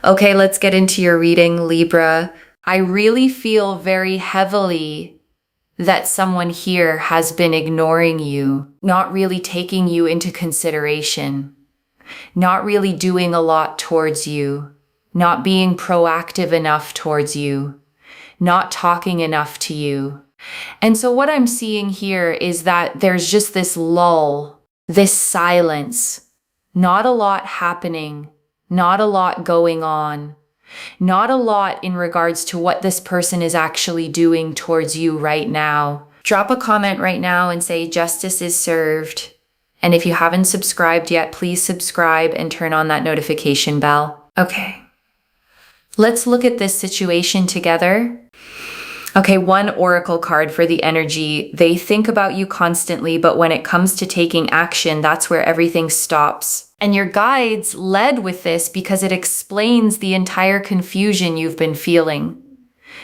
Okay, let's get into your reading, Libra. I really feel very heavily that someone here has been ignoring you, not really taking you into consideration, not really doing a lot towards you, not being proactive enough towards you, not talking enough to you. And so what I'm seeing here is that there's just this lull, this silence, not a lot happening, not a lot going on, not a lot in regards to what this person is actually doing towards you right now. Drop a comment right now and say justice is served. And if you haven't subscribed yet, please subscribe and turn on that notification bell. Okay, let's look at this situation together. Okay, one oracle card for the energy. They think about you constantly, but when it comes to taking action, that's where everything stops. And your guides led with this because it explains the entire confusion you've been feeling.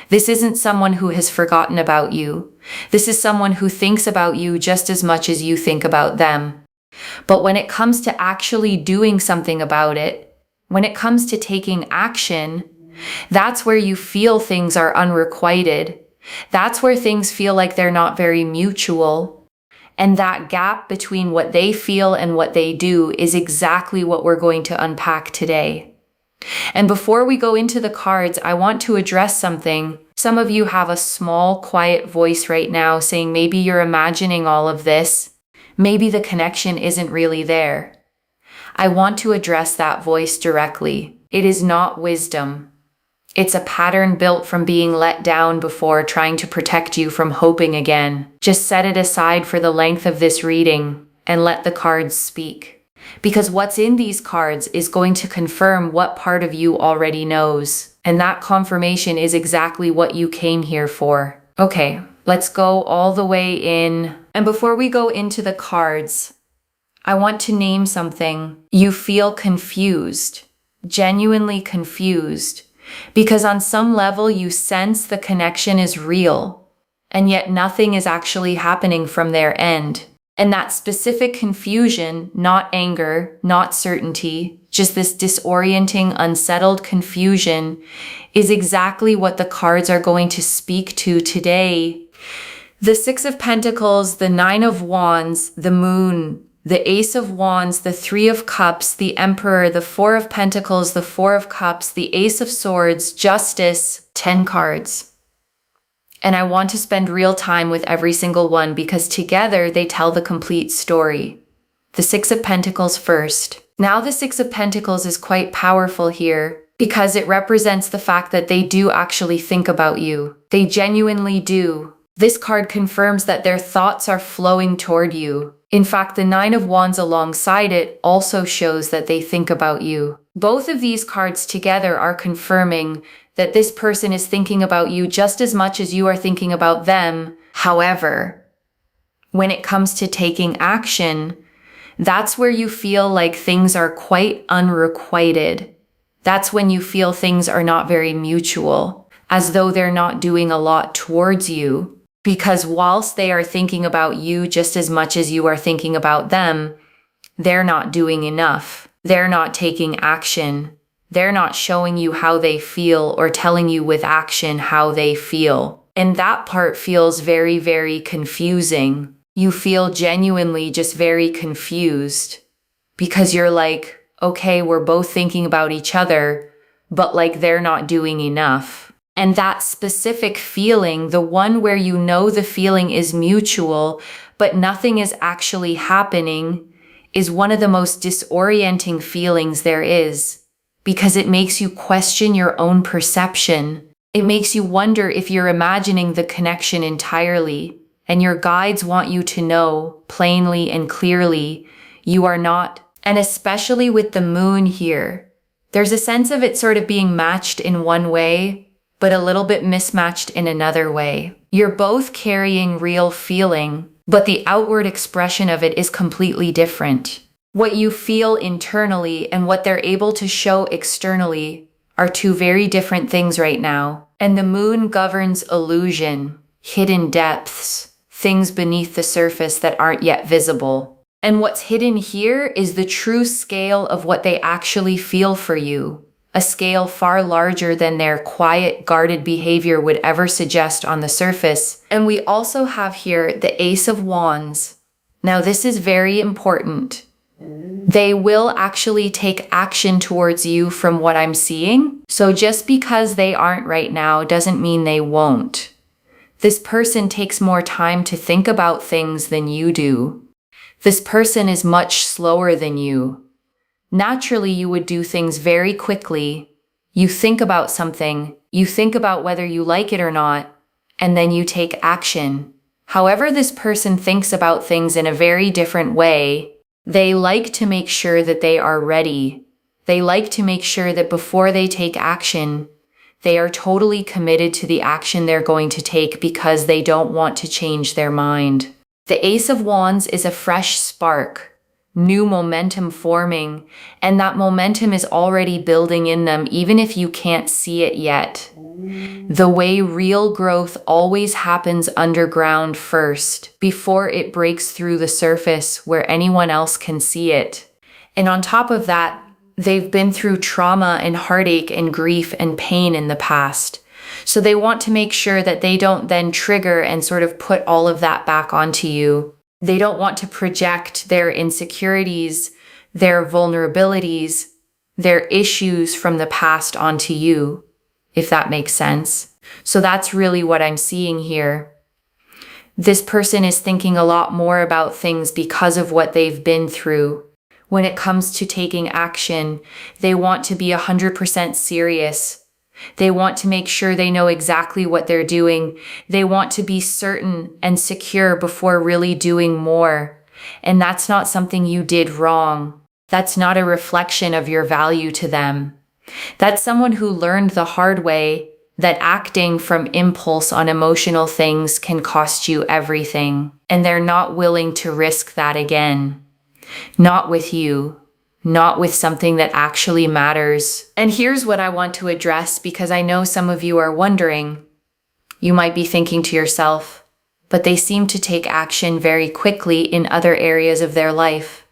This isn't someone who has forgotten about you. This is someone who thinks about you just as much as you think about them. But when it comes to actually doing something about it, when it comes to taking action, that's where you feel things are unrequited. That's where things feel like they're not very mutual. And that gap between what they feel and what they do is exactly what we're going to unpack today. And before we go into the cards, I want to address something. Some of you have a small, quiet voice right now saying maybe you're imagining all of this. Maybe the connection isn't really there. I want to address that voice directly. It is not wisdom. It's a pattern built from being let down before, trying to protect you from hoping again. Just set it aside for the length of this reading and let the cards speak. Because what's in these cards is going to confirm what part of you already knows. And that confirmation is exactly what you came here for. Okay, let's go all the way in. And before we go into the cards, I want to name something. You feel confused, genuinely confused. Because on some level you sense the connection is real, and yet nothing is actually happening from their end. And that specific confusion, not anger, not certainty, just this disorienting, unsettled confusion, is exactly what the cards are going to speak to today. The Six of Pentacles, the Nine of Wands, the Moon, the Ace of Wands, the Three of Cups, the Emperor, the Four of Pentacles, the Four of Cups, the Ace of Swords, Justice, 10 cards. And I want to spend real time with every single one because together they tell the complete story. The Six of Pentacles first. Now the Six of Pentacles is quite powerful here because it represents the fact that they do actually think about you. They genuinely do. This card confirms that their thoughts are flowing toward you. In fact, the Nine of Wands alongside it also shows that they think about you. Both of these cards together are confirming that this person is thinking about you just as much as you are thinking about them. However, when it comes to taking action, that's where you feel like things are quite unrequited. That's when you feel things are not very mutual, as though they're not doing a lot towards you. Because whilst they are thinking about you just as much as you are thinking about them, they're not doing enough. They're not taking action. They're not showing you how they feel or telling you with action how they feel. And that part feels very, very confusing. You feel genuinely just very confused because you're like, okay, we're both thinking about each other, but like they're not doing enough. And that specific feeling, the one where you know the feeling is mutual, but nothing is actually happening, is one of the most disorienting feelings there is, because it makes you question your own perception. It makes you wonder if you're imagining the connection entirely, and your guides want you to know plainly and clearly you are not. And especially with the moon here, there's a sense of it sort of being matched in one way, but a little bit mismatched in another way. You're both carrying real feeling, but the outward expression of it is completely different. What you feel internally and what they're able to show externally are two very different things right now. And the moon governs illusion, hidden depths, things beneath the surface that aren't yet visible. And what's hidden here is the true scale of what they actually feel for you. a scale far larger than their quiet, guarded behavior would ever suggest on the surface. And we also have here the Ace of Wands. Now, this is very important. They will actually take action towards you from what I'm seeing. So just because they aren't right now doesn't mean they won't. This person takes more time to think about things than you do. This person is much slower than you. Naturally, you would do things very quickly. You think about something, you think about whether you like it or not, and then you take action. However, this person thinks about things in a very different way. They like to make sure that they are ready. They like to make sure that before they take action, they are totally committed to the action they're going to take because they don't want to change their mind. The Ace of Wands is a fresh spark, new momentum forming, and that momentum is already building in them even if you can't see it yet. The way real growth always happens underground first, before it breaks through the surface where anyone else can see it. And on top of that, they've been through trauma and heartache and grief and pain in the past. So they want to make sure that they don't then trigger and sort of put all of that back onto you. They don't want to project their insecurities, their vulnerabilities, their issues from the past onto you, if that makes sense. So that's really what I'm seeing here. This person is thinking a lot more about things because of what they've been through. When it comes to taking action, they want to be 100% serious. They want to make sure they know exactly what they're doing. They want to be certain and secure before really doing more. And that's not something you did wrong. That's not a reflection of your value to them. That's someone who learned the hard way that acting from impulse on emotional things can cost you everything. And they're not willing to risk that again. Not with you. Not with something that actually matters. And here's what I want to address because I know some of you are wondering. You might be thinking to yourself, but they seem to take action very quickly in other areas of their life.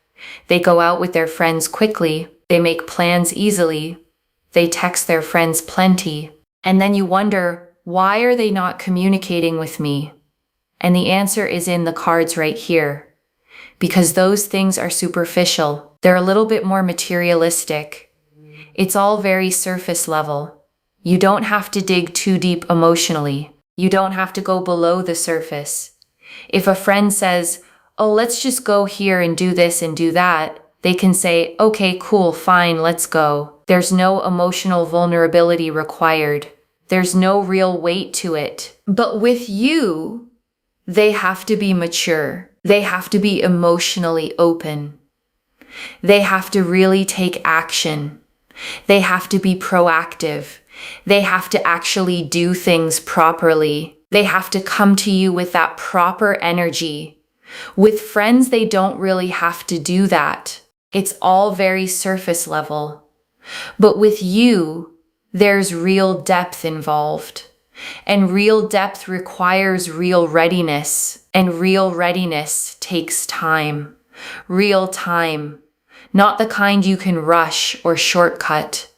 They go out with their friends quickly. They make plans easily. They text their friends plenty. And then you wonder, why are they not communicating with me? And the answer is in the cards right here. Because those things are superficial. They're a little bit more materialistic. It's all very surface level. You don't have to dig too deep emotionally. You don't have to go below the surface. If a friend says, oh, let's just go here and do this and do that, they can say, okay, cool, fine, let's go. There's no emotional vulnerability required. There's no real weight to it. But with you, they have to be mature. They have to be emotionally open. They have to really take action. They have to be proactive. They have to actually do things properly. They have to come to you with that proper energy. With friends, they don't really have to do that. It's all very surface level. But with you, there's real depth involved. And real depth requires real readiness. And real readiness takes time. Real time. Not the kind you can rush or shortcut.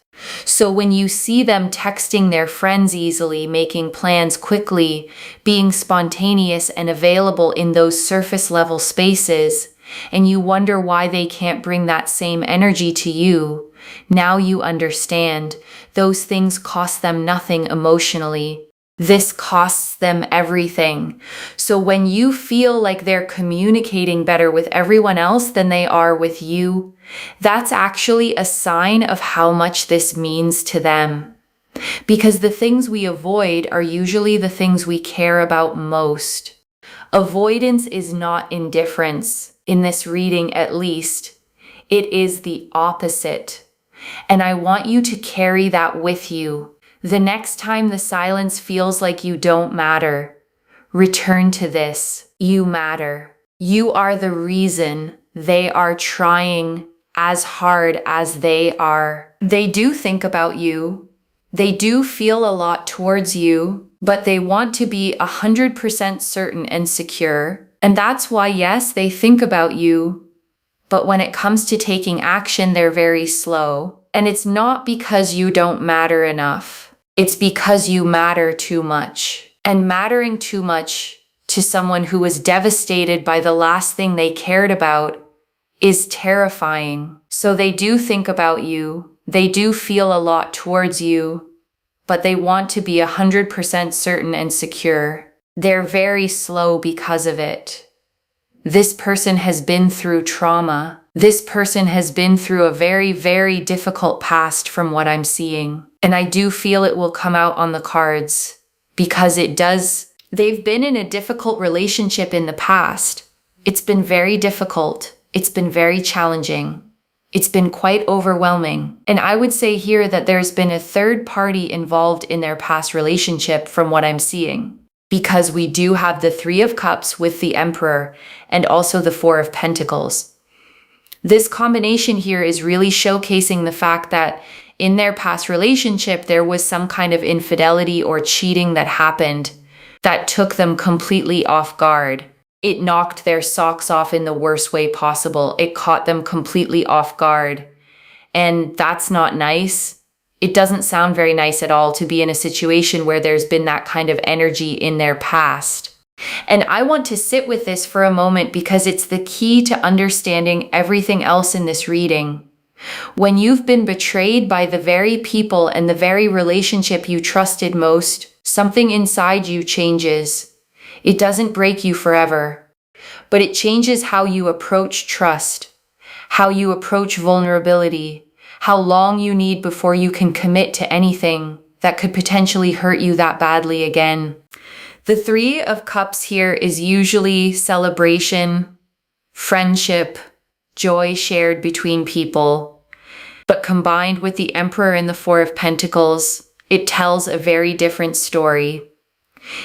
So when you see them texting their friends easily, making plans quickly, being spontaneous and available in those surface level spaces, and you wonder why they can't bring that same energy to you, now you understand. Those things cost them nothing emotionally. This costs them everything. So when you feel like they're communicating better with everyone else than they are with you, that's actually a sign of how much this means to them. Because the things we avoid are usually the things we care about most. Avoidance is not indifference, in this reading at least. It is the opposite. And I want you to carry that with you. The next time the silence feels like you don't matter, return to this. You matter. You are the reason they are trying as hard as they are. They do think about you. They do feel a lot towards you, but they want to be 100% certain and secure. And that's why, yes, they think about you. But when it comes to taking action, they're very slow. And it's not because you don't matter enough. It's because you matter too much. And mattering too much to someone who was devastated by the last thing they cared about is terrifying. So they do think about you. They do feel a lot towards you, but they want to be 100% certain and secure. They're very slow because of it. This person has been through trauma. This person has been through a very, very difficult past from what I'm seeing. And I do feel it will come out on the cards because it does. They've been in a difficult relationship in the past. It's been very difficult. It's been very challenging. It's been quite overwhelming. And I would say here that there's been a third party involved in their past relationship from what I'm seeing. Because we do have the Three of Cups with the Emperor and also the Four of Pentacles. This combination here is really showcasing the fact that in their past relationship, there was some kind of infidelity or cheating that happened that took them completely off guard. It knocked their socks off in the worst way possible. It caught them completely off guard. And that's not nice. It doesn't sound very nice at all to be in a situation where there's been that kind of energy in their past. And I want to sit with this for a moment because it's the key to understanding everything else in this reading. When you've been betrayed by the very people and the very relationship you trusted most, something inside you changes. It doesn't break you forever, but it changes how you approach trust, how you approach vulnerability, how long you need before you can commit to anything that could potentially hurt you that badly again. The Three of Cups here is usually celebration, friendship, joy shared between people. But combined with the Emperor and the Four of Pentacles, it tells a very different story.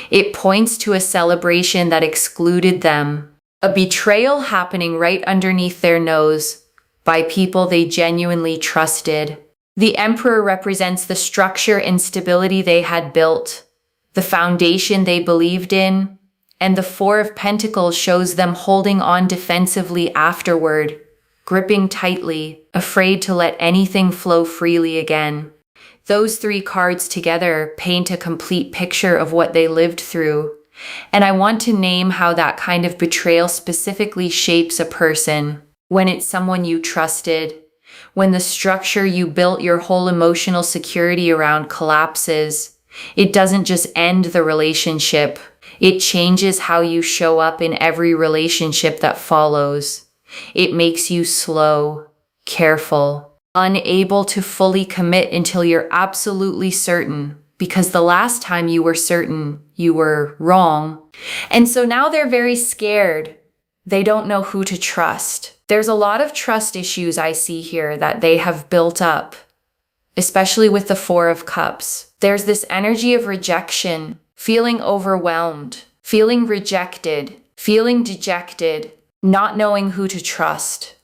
It points to a celebration that excluded them, a betrayal happening right underneath their nose by people they genuinely trusted. The Emperor represents the structure and stability they had built, the foundation they believed in, and the Four of Pentacles shows them holding on defensively afterward, gripping tightly, afraid to let anything flow freely again. Those three cards together paint a complete picture of what they lived through. And I want to name how that kind of betrayal specifically shapes a person. When it's someone you trusted, when the structure you built your whole emotional security around collapses, it doesn't just end the relationship. It changes how you show up in every relationship that follows. It makes you slow, careful, unable to fully commit until you're absolutely certain, because the last time you were certain, you were wrong. And so now they're very scared. They don't know who to trust. There's a lot of trust issues I see here that they have built up, especially with the Four of Cups. There's this energy of rejection, feeling overwhelmed, feeling rejected, feeling dejected, not knowing who to trust,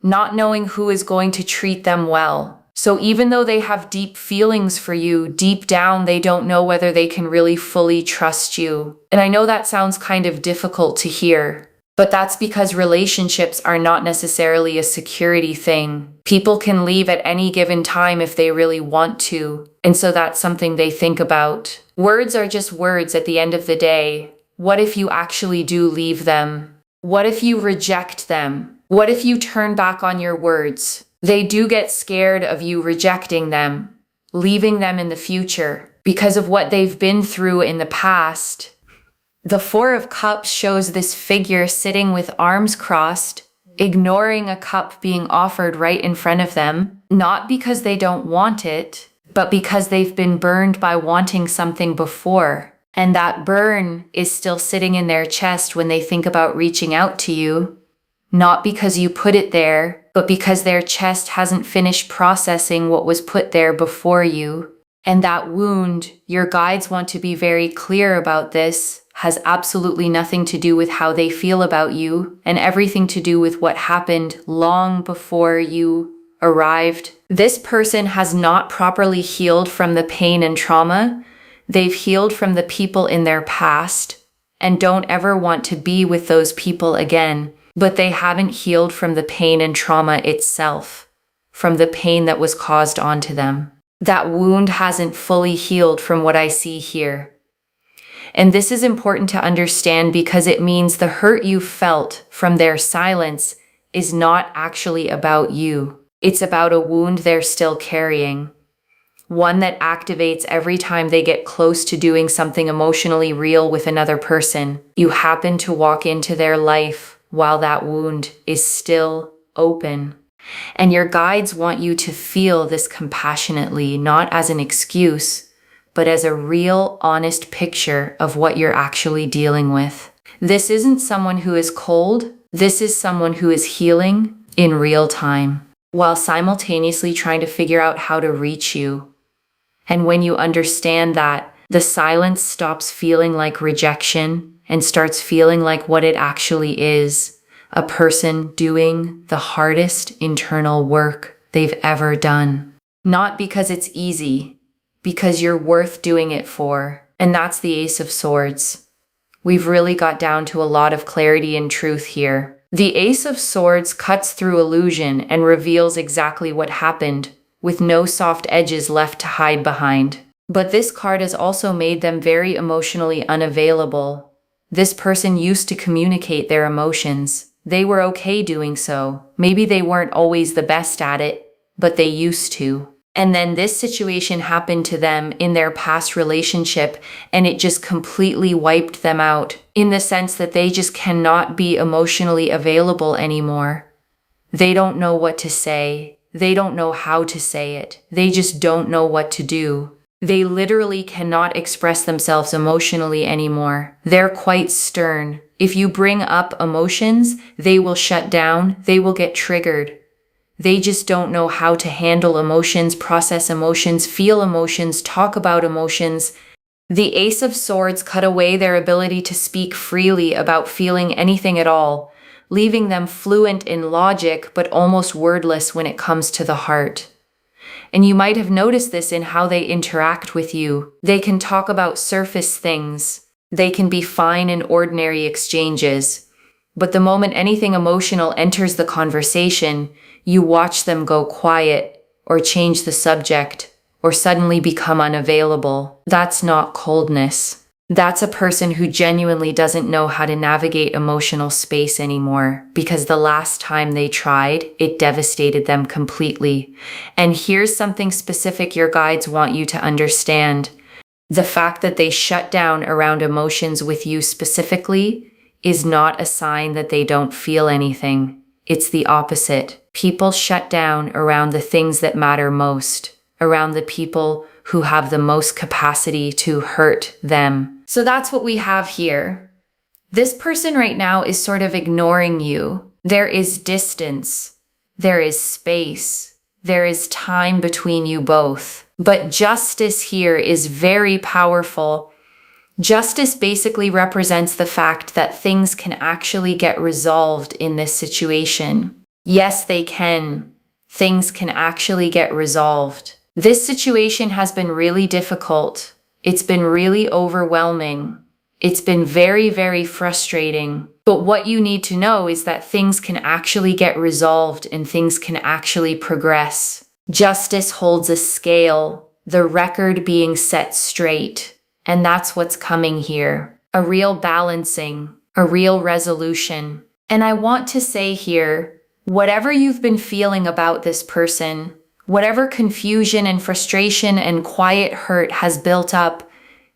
not knowing who is going to treat them well. So even though they have deep feelings for you, deep down they don't know whether they can really fully trust you. And I know that sounds kind of difficult to hear. But that's because relationships are not necessarily a security thing. People can leave at any given time if they really want to. And so that's something they think about. Words are just words at the end of the day. What if you actually do leave them? What if you reject them? What if you turn back on your words? They do get scared of you rejecting them, leaving them in the future because of what they've been through in the past. The Four of Cups shows this figure sitting with arms crossed, ignoring a cup being offered right in front of them, not because they don't want it, but because they've been burned by wanting something before. And that burn is still sitting in their chest when they think about reaching out to you, not because you put it there, but because their chest hasn't finished processing what was put there before you. And that wound, your guides want to be very clear about this, has absolutely nothing to do with how they feel about you and everything to do with what happened long before you arrived. This person has not properly healed from the pain and trauma. They've healed from the people in their past and don't ever want to be with those people again, but they haven't healed from the pain and trauma itself. from the pain that was caused onto them. That wound hasn't fully healed from what I see here. And this is important to understand because it means the hurt you felt from their silence is not actually about you. It's about a wound they're still carrying. One that activates every time they get close to doing something emotionally real with another person. You happen to walk into their life while that wound is still open. And your guides want you to feel this compassionately, not as an excuse, but as a real, honest picture of what you're actually dealing with. This isn't someone who is cold. This is someone who is healing in real time, while simultaneously trying to figure out how to reach you. And when you understand that, the silence stops feeling like rejection and starts feeling like what it actually is. A person doing the hardest internal work they've ever done. Not because it's easy, because you're worth doing it for. And that's the Ace of Swords. We've really got down to a lot of clarity and truth here. The Ace of Swords cuts through illusion and reveals exactly what happened, with no soft edges left to hide behind. But this card has also made them very emotionally unavailable. This person used to communicate their emotions. They were okay doing so. Maybe they weren't always the best at it, but they used to. And then this situation happened to them in their past relationship, and it just completely wiped them out, in the sense that they just cannot be emotionally available anymore. They don't know what to say. They don't know how to say it. They just don't know what to do. They literally cannot express themselves emotionally anymore. They're quite stern. If you bring up emotions, they will shut down. They will get triggered. They just don't know how to handle emotions, process emotions, feel emotions, talk about emotions. The Ace of Swords cut away their ability to speak freely about feeling anything at all, leaving them fluent in logic but almost wordless when it comes to the heart. And you might have noticed this in how they interact with you. They can talk about surface things. They can be fine in ordinary exchanges. But the moment anything emotional enters the conversation, you watch them go quiet, or change the subject, or suddenly become unavailable. That's not coldness. That's a person who genuinely doesn't know how to navigate emotional space anymore, because the last time they tried, it devastated them completely. And here's something specific your guides want you to understand. The fact that they shut down around emotions with you specifically is not a sign that they don't feel anything. It's the opposite. People shut down around the things that matter most, around the people who have the most capacity to hurt them. So that's what we have here. This person right now is sort of ignoring you. There is distance. There is space. There is time between you both. But justice here is very powerful. Justice basically represents the fact that things can actually get resolved in this situation. Yes, they can. Things can actually get resolved. This situation has been really difficult. It's been really overwhelming. It's been very, very frustrating. But what you need to know is that things can actually get resolved and things can actually progress. Justice holds a scale, the record being set straight. And that's what's coming here. A real balancing, a real resolution. And I want to say here, whatever you've been feeling about this person, whatever confusion and frustration and quiet hurt has built up,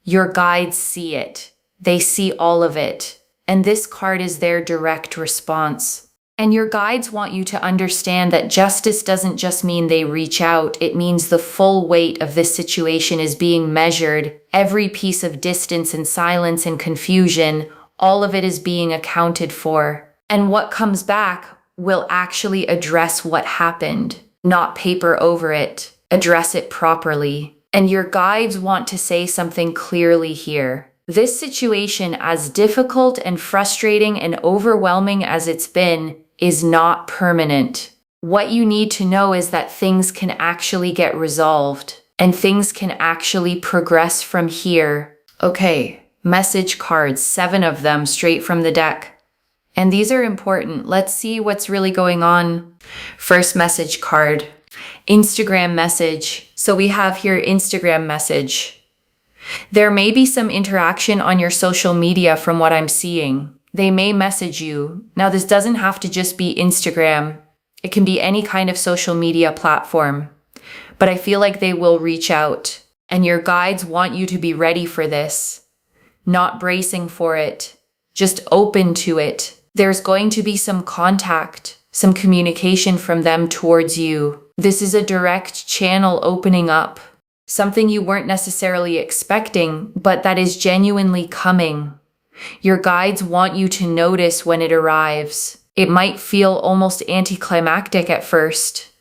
your guides see it. They see all of it. And this card is their direct response. And your guides want you to understand that justice doesn't just mean they reach out. It means the full weight of this situation is being measured. Every piece of distance and silence and confusion, all of it is being accounted for. And what comes back will actually address what happened, not paper over it. Address it properly. And your guides want to say something clearly here. This situation, as difficult and frustrating and overwhelming as it's been, is not permanent. What you need to know is that things can actually get resolved and things can actually progress from here. Okay, message cards, 7 of them straight from the deck. And these are important. Let's see what's really going on. First message card. Instagram message. So we have here Instagram message. There may be some interaction on your social media from what I'm seeing. They may message you. Now, this doesn't have to just be Instagram. It can be any kind of social media platform. But I feel like they will reach out. And your guides want you to be ready for this. Not bracing for it. Just open to it. There's going to be some contact, some communication from them towards you. This is a direct channel opening up. Something you weren't necessarily expecting, but that is genuinely coming. Your guides want you to notice when it arrives. It might feel almost anticlimactic at first.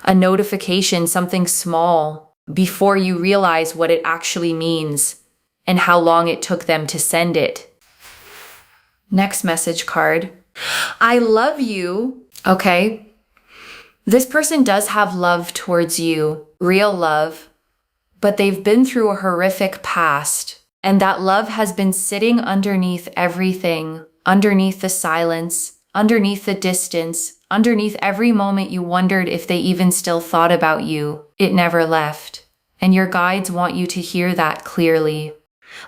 A notification, something small, before you realize what it actually means and how long it took them to send it. Next message card. I love you. Okay. This person does have love towards you, real love, but they've been through a horrific past. And that love has been sitting underneath everything, underneath the silence, underneath the distance, underneath every moment you wondered if they even still thought about you. It never left. And your guides want you to hear that clearly.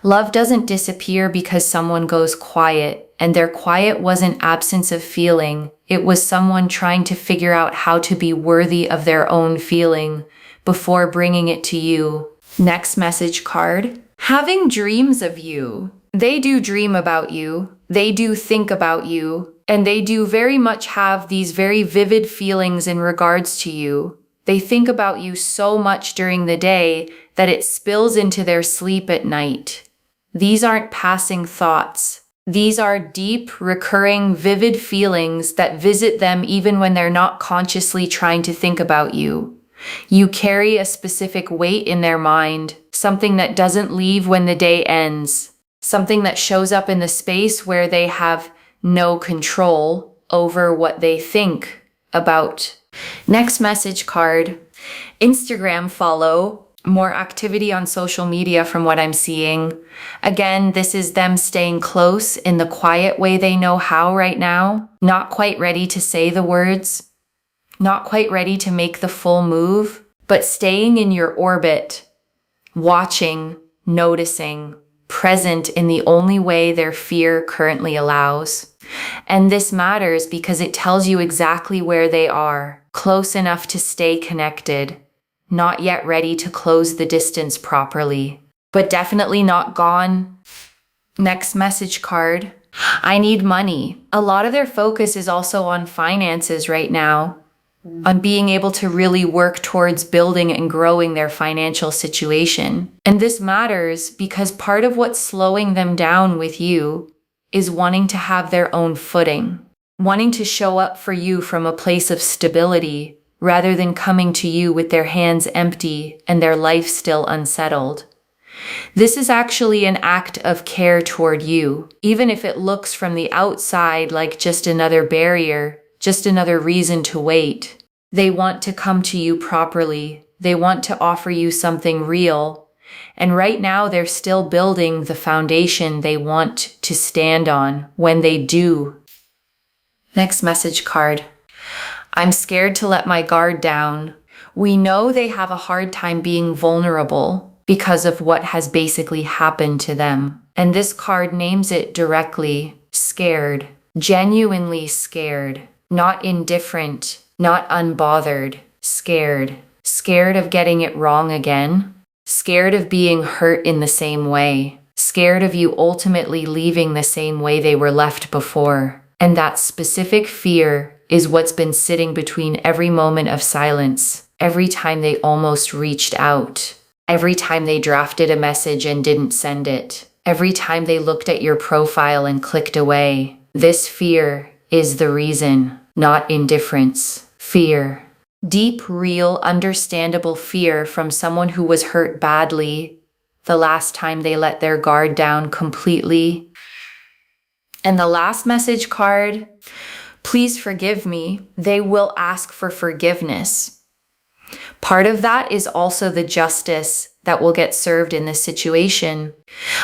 Love doesn't disappear because someone goes quiet, and their quiet wasn't absence of feeling. It was someone trying to figure out how to be worthy of their own feeling before bringing it to you. Next message card. Having dreams of you. They do dream about you. They do think about you. And they do very much have these very vivid feelings in regards to you. They think about you so much during the day that it spills into their sleep at night. These aren't passing thoughts. These are deep, recurring, vivid feelings that visit them even when they're not consciously trying to think about you. You carry a specific weight in their mind, something that doesn't leave when the day ends, something that shows up in the space where they have no control over what they think about. Next message card. Instagram follow. More activity on social media from what I'm seeing. Again, this is them staying close in the quiet way they know how right now. Not quite ready to say the words. Not quite ready to make the full move, but staying in your orbit, watching, noticing, present in the only way their fear currently allows. And this matters because it tells you exactly where they are, close enough to stay connected, not yet ready to close the distance properly, but definitely not gone. Next message card. I need money. A lot of their focus is also on finances right now, on being able to really work towards building and growing their financial situation. And this matters because part of what's slowing them down with you is wanting to have their own footing, wanting to show up for you from a place of stability rather than coming to you with their hands empty and their life still unsettled. This is actually an act of care toward you, even if it looks from the outside like just another barrier, just another reason to wait. They want to come to you properly. They want to offer you something real. And right now they're still building the foundation they want to stand on when they do. Next message card. I'm scared to let my guard down. We know they have a hard time being vulnerable because of what has basically happened to them. And this card names it directly, scared, genuinely scared. Not indifferent, not unbothered, scared. Scared of getting it wrong again. Scared of being hurt in the same way. Scared of you ultimately leaving the same way they were left before. And that specific fear is what's been sitting between every moment of silence, every time they almost reached out, every time they drafted a message and didn't send it, every time they looked at your profile and clicked away. This fear is the reason. Not indifference, fear. Deep, real, understandable fear from someone who was hurt badly the last time they let their guard down completely. And the last message card, please forgive me. They will ask for forgiveness. Part of that is also the justice that will get served in this situation.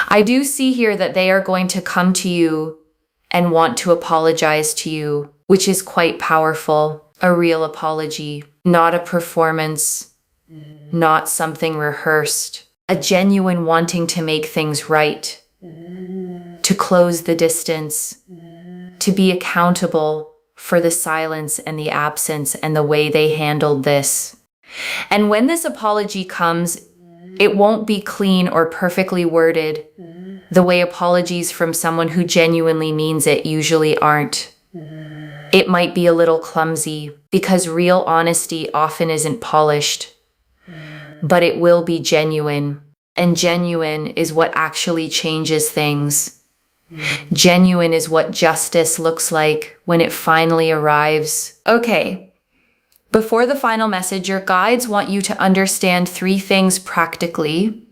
I do see here that they are going to come to you and want to apologize to you, which is quite powerful. A real apology, not a performance, not something rehearsed. A genuine wanting to make things right, to close the distance, to be accountable for the silence and the absence and the way they handled this. And when this apology comes, it won't be clean or perfectly worded the way apologies from someone who genuinely means it usually aren't. It might be a little clumsy because real honesty often isn't polished, but it will be genuine. And genuine is what actually changes things. Genuine is what justice looks like when it finally arrives. Okay, before the final message, your guides want you to understand 3 things practically.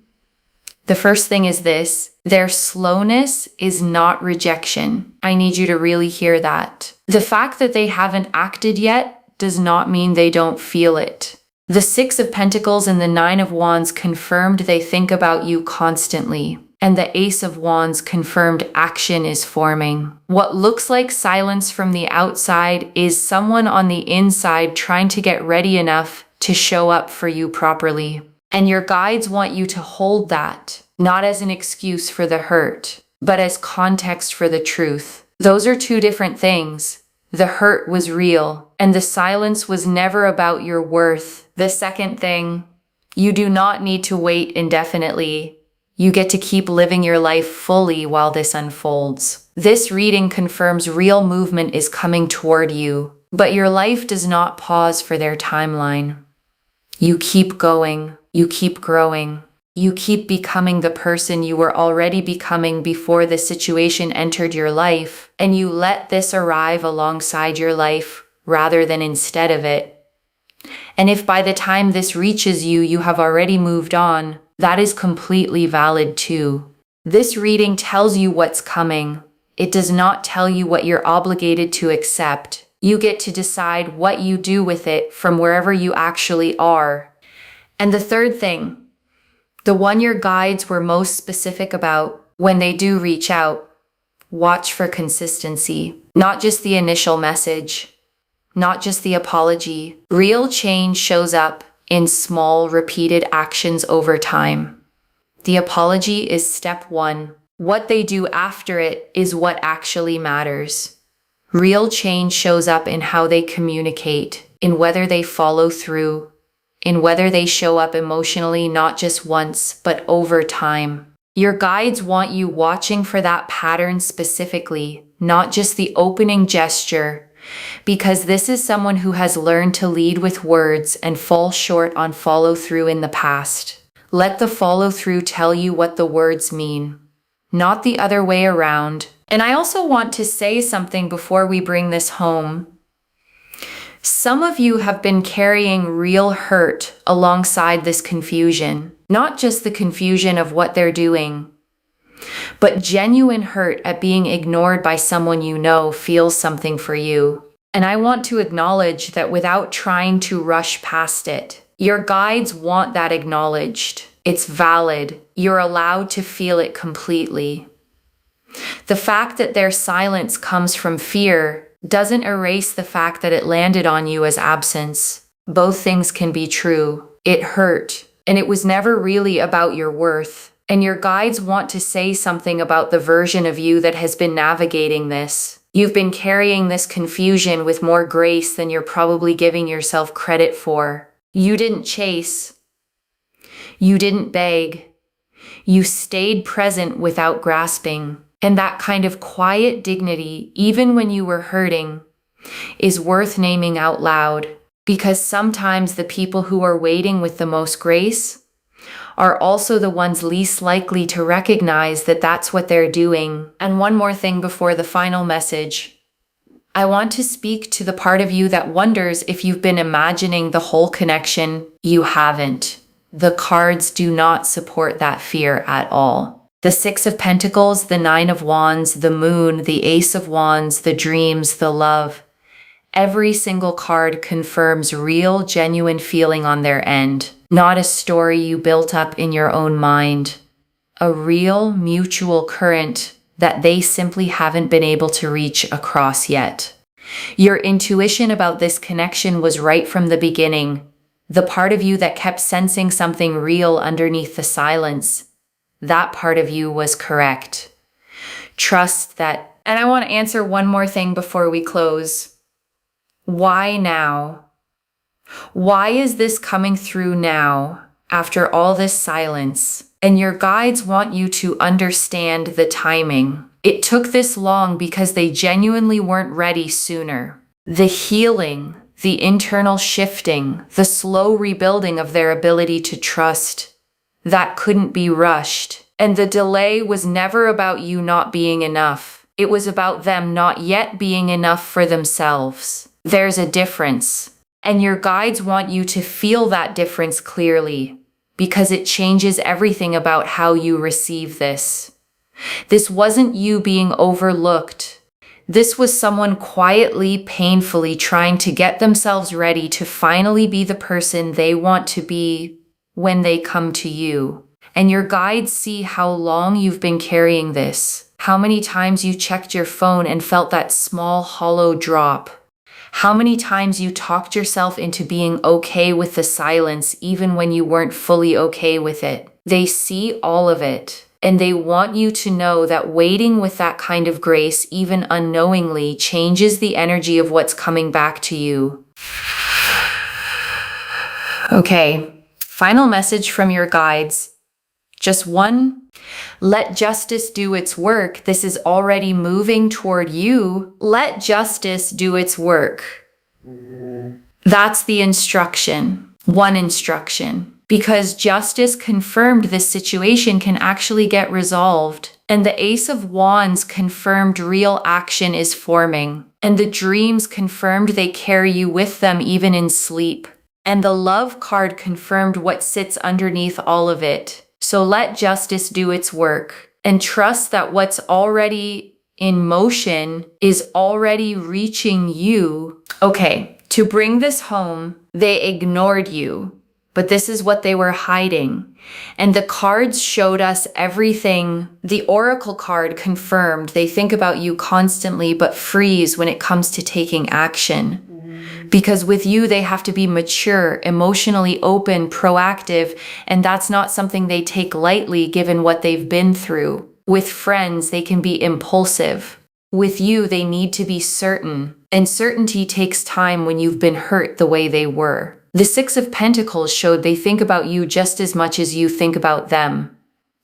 The first thing is this: their slowness is not rejection. I need you to really hear that. The fact that they haven't acted yet does not mean they don't feel it. The 6 of Pentacles and the 9 of Wands confirmed they think about you constantly. And the Ace of Wands confirmed action is forming. What looks like silence from the outside is someone on the inside trying to get ready enough to show up for you properly. And your guides want you to hold that, not as an excuse for the hurt, but as context for the truth. Those are 2 different things. The hurt was real, and the silence was never about your worth. The second thing, you do not need to wait indefinitely. You get to keep living your life fully while this unfolds. This reading confirms real movement is coming toward you, but your life does not pause for their timeline. You keep going, you keep growing, you keep becoming the person you were already becoming before the situation entered your life, and you let this arrive alongside your life rather than instead of it. And if by the time this reaches you, you have already moved on, that is completely valid too. This reading tells you what's coming. It does not tell you what you're obligated to accept. You get to decide what you do with it from wherever you actually are. And the third thing, the one your guides were most specific about when they do reach out, watch for consistency, not just the initial message, not just the apology. Real change shows up in small, repeated actions over time. The apology is step 1. What they do after it is what actually matters. Real change shows up in how they communicate, in whether they follow through, in whether they show up emotionally not just once, but over time. Your guides want you watching for that pattern specifically, not just the opening gesture, because this is someone who has learned to lead with words and fall short on follow-through in the past. Let the follow-through tell you what the words mean, not the other way around. And I also want to say something before we bring this home. Some of you have been carrying real hurt alongside this confusion, not just the confusion of what they're doing, but genuine hurt at being ignored by someone you know feels something for you. And I want to acknowledge that without trying to rush past it. Your guides want that acknowledged. It's valid. You're allowed to feel it completely. The fact that their silence comes from fear doesn't erase the fact that it landed on you as absence. Both things can be true. It hurt, and it was never really about your worth. And your guides want to say something about the version of you that has been navigating this. You've been carrying this confusion with more grace than you're probably giving yourself credit for. You didn't chase. You didn't beg. You stayed present without grasping. And that kind of quiet dignity, even when you were hurting, is worth naming out loud. Because sometimes the people who are waiting with the most grace are also the ones least likely to recognize that that's what they're doing. And one more thing before the final message. I want to speak to the part of you that wonders if you've been imagining the whole connection. You haven't. The cards do not support that fear at all. The 6 of Pentacles, the 9 of Wands, the Moon, the Ace of Wands, the dreams, the love. Every single card confirms real, genuine feeling on their end. Not a story you built up in your own mind. A real, mutual current that they simply haven't been able to reach across yet. Your intuition about this connection was right from the beginning. The part of you that kept sensing something real underneath the silence, that part of you was correct. Trust that. And I want to answer one more thing before we close. Why now? Why is this coming through now, after all this silence? And your guides want you to understand the timing. It took this long because they genuinely weren't ready sooner. The healing, the internal shifting, the slow rebuilding of their ability to trust, that couldn't be rushed. And the delay was never about you not being enough. It was about them not yet being enough for themselves. There's a difference. And your guides want you to feel that difference clearly, because it changes everything about how you receive this. This wasn't you being overlooked. This was someone quietly, painfully trying to get themselves ready to finally be the person they want to be when they come to you. And your guides see how long you've been carrying this, how many times you checked your phone and felt that small, hollow drop. How many times you talked yourself into being okay with the silence even when you weren't fully okay with it. They see all of it, and they want you to know that waiting with that kind of grace, even unknowingly, changes the energy of what's coming back to you. Okay, final message from your guides. Just one. Let justice do its work. This is already moving toward you. Let justice do its work. That's the instruction. One instruction. Because justice confirmed this situation can actually get resolved. And the Ace of Wands confirmed real action is forming. And the dreams confirmed they carry you with them even in sleep. And the Love card confirmed what sits underneath all of it. So let justice do its work and trust that what's already in motion is already reaching you. Okay, to bring this home, they ignored you, but this is what they were hiding. And the cards showed us everything. The Oracle card confirmed they think about you constantly, but freeze when it comes to taking action. Because with you, they have to be mature, emotionally open, proactive, and that's not something they take lightly given what they've been through. With friends, they can be impulsive. With you, they need to be certain, and certainty takes time when you've been hurt the way they were. The Six of Pentacles showed they think about you just as much as you think about them,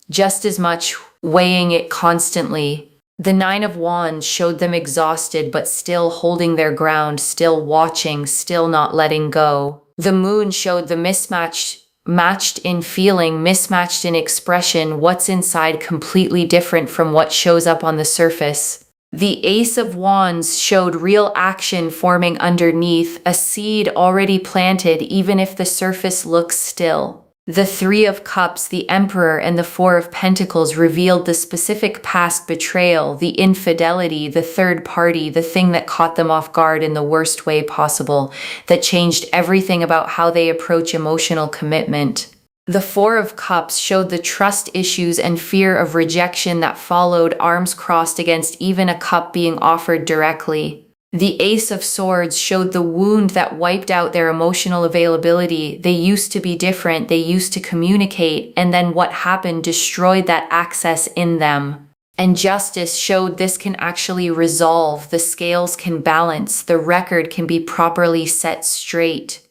just as much, weighing it constantly. The Nine of Wands showed them exhausted, but still holding their ground, still watching, still not letting go. The Moon showed the matched in feeling, mismatched in expression, what's inside completely different from what shows up on the surface. The Ace of Wands showed real action forming underneath, a seed already planted even if the surface looks still. The Three of Cups, the Emperor, and the Four of Pentacles revealed the specific past betrayal, the infidelity, the third party, the thing that caught them off guard in the worst way possible, that changed everything about how they approach emotional commitment. The Four of Cups showed the trust issues and fear of rejection that followed, arms crossed against even a cup being offered directly. The Ace of Swords showed the wound that wiped out their emotional availability. They used to be different, they used to communicate, and then what happened destroyed that access in them. And Justice showed this can actually resolve, the scales can balance, the record can be properly set straight.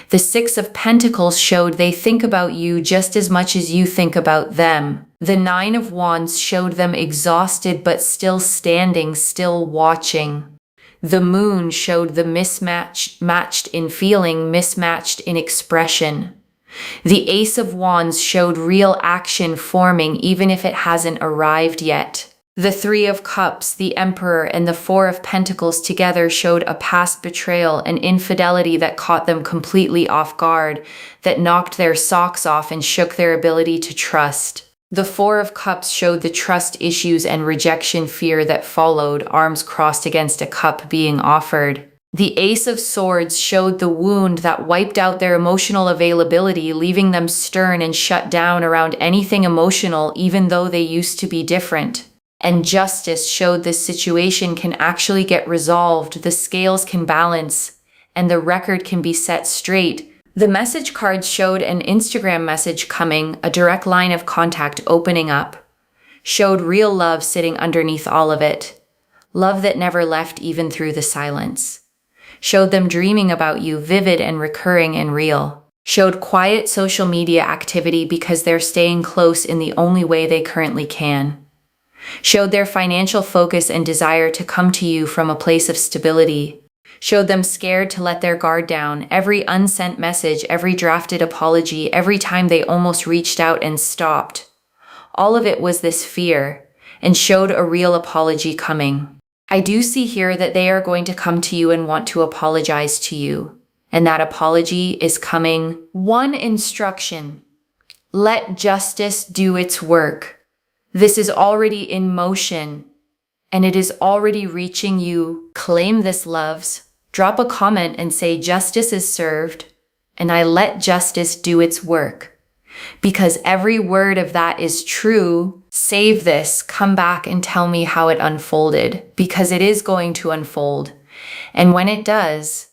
The Six of Pentacles showed they think about you just as much as you think about them. The Nine of Wands showed them exhausted but still standing, still watching. The Moon showed the matched in feeling, mismatched in expression. The Ace of Wands showed real action forming even if it hasn't arrived yet. The Three of Cups, the Emperor, and the Four of Pentacles together showed a past betrayal, an infidelity that caught them completely off guard, that knocked their socks off and shook their ability to trust. The Four of Cups showed the trust issues and rejection fear that followed, arms crossed against a cup being offered. The Ace of Swords showed the wound that wiped out their emotional availability, leaving them stern and shut down around anything emotional even though they used to be different. And justice showed this situation can actually get resolved, the scales can balance, and the record can be set straight. The message cards showed an Instagram message coming, a direct line of contact opening up, showed real love sitting underneath all of it, love that never left even through the silence, showed them dreaming about you, vivid and recurring and real, showed quiet social media activity because they're staying close in the only way they currently can, showed their financial focus and desire to come to you from a place of stability, showed them scared to let their guard down, every unsent message, every drafted apology, every time they almost reached out and stopped. All of it was this fear, and showed a real apology coming. I do see here that they are going to come to you and want to apologize to you, and that apology is coming. One instruction: let justice do its work. This is already in motion, and it is already reaching you. Claim this, loves. Drop a comment and say justice is served, and I let justice do its work. Because every word of that is true. Save this, come back and tell me how it unfolded, because it is going to unfold. And when it does,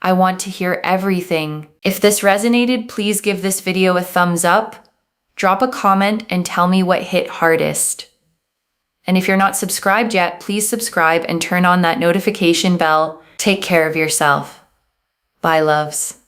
I want to hear everything. If this resonated, please give this video a thumbs up. Drop a comment and tell me what hit hardest. And if you're not subscribed yet, please subscribe and turn on that notification bell. Take care of yourself. Bye, loves.